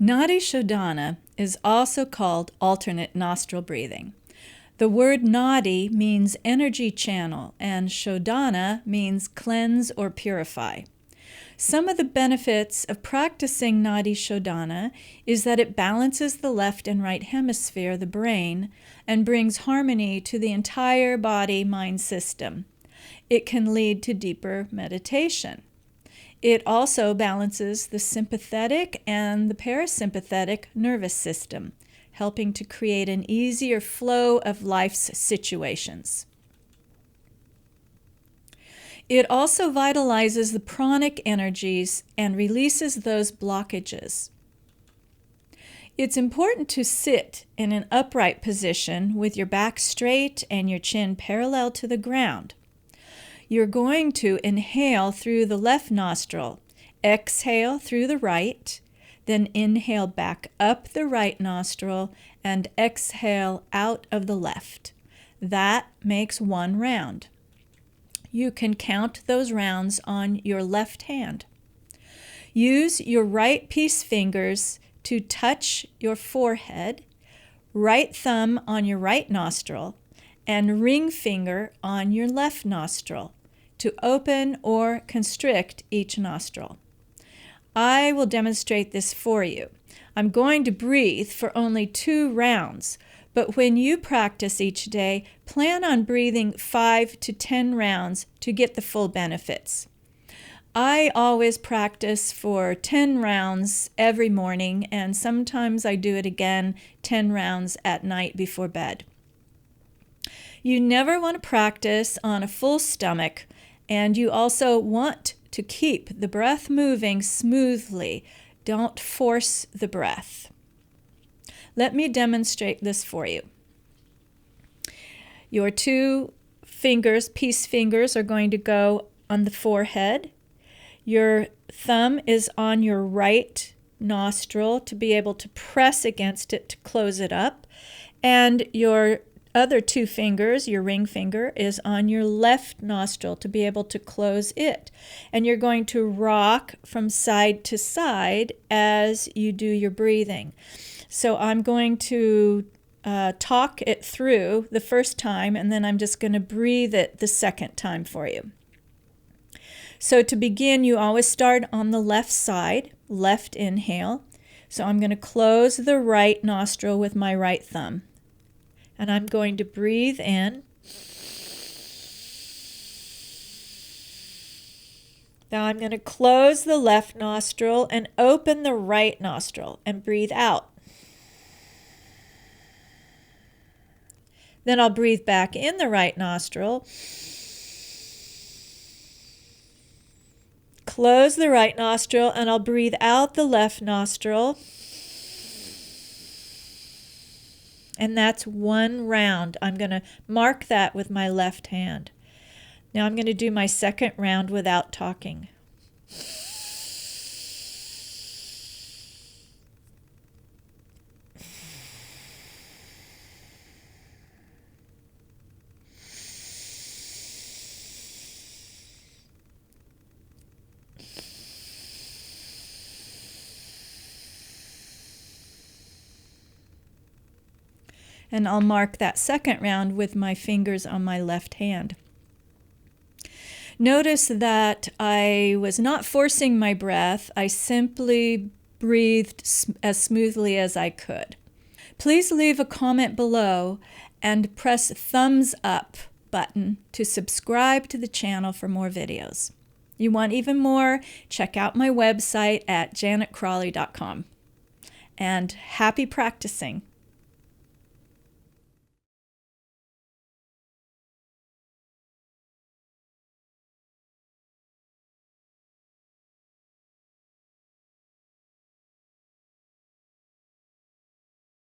Nadi Shodhana is also called alternate nostril breathing. The word nadi means energy channel, and Shodhana means cleanse or purify. Some of the benefits of practicing Nadi Shodhana is that it balances the left and right hemisphere, the brain, and brings harmony to the entire body-mind system. It can lead to deeper meditation. It also balances the sympathetic and the parasympathetic nervous system, helping to create an easier flow of life's situations. It also vitalizes the pranic energies and releases those blockages. It's important to sit in an upright position with your back straight and your chin parallel to the ground. You're going to inhale through the left nostril, exhale through the right, then inhale back up the right nostril and exhale out of the left. That makes one round. You can count those rounds on your left hand. Use your right peace fingers to touch your forehead, right thumb on your right nostril, and ring finger on your left nostril to open or constrict each nostril. I will demonstrate this for you. I'm going to breathe for only 2 rounds, but when you practice each day, plan on breathing 5 to 10 rounds to get the full benefits. I always practice for 10 rounds every morning, and sometimes I do it again 10 rounds at night before bed. You never want to practice on a full stomach, and you also want to keep the breath moving smoothly. Don't force the breath. Let me demonstrate this for you. Your 2 fingers, peace fingers, are going to go on the forehead. Your thumb is on your right nostril to be able to press against it to close it up. And your other 2 fingers, your ring finger, is on your left nostril to be able to close it. And you're going to rock from side to side as you do your breathing. So I'm going to talk it through the first time, and then I'm just going to breathe it the second time for you. So to begin, you always start on the left side, left inhale. So I'm going to close the right nostril with my right thumb. And I'm going to breathe in. Now I'm going to close the left nostril and open the right nostril and breathe out. Then I'll breathe back in the right nostril. Close the right nostril and I'll breathe out the left nostril. And that's 1 round. I'm going to mark that with my left hand. Now I'm going to do my second round without talking. And I'll mark that second round with my fingers on my left hand. Notice that I was not forcing my breath. I simply breathed as smoothly as I could. Please leave a comment below and press thumbs up button to subscribe to the channel for more videos. You want even more? Check out my website at janetcrawley.com. And happy practicing.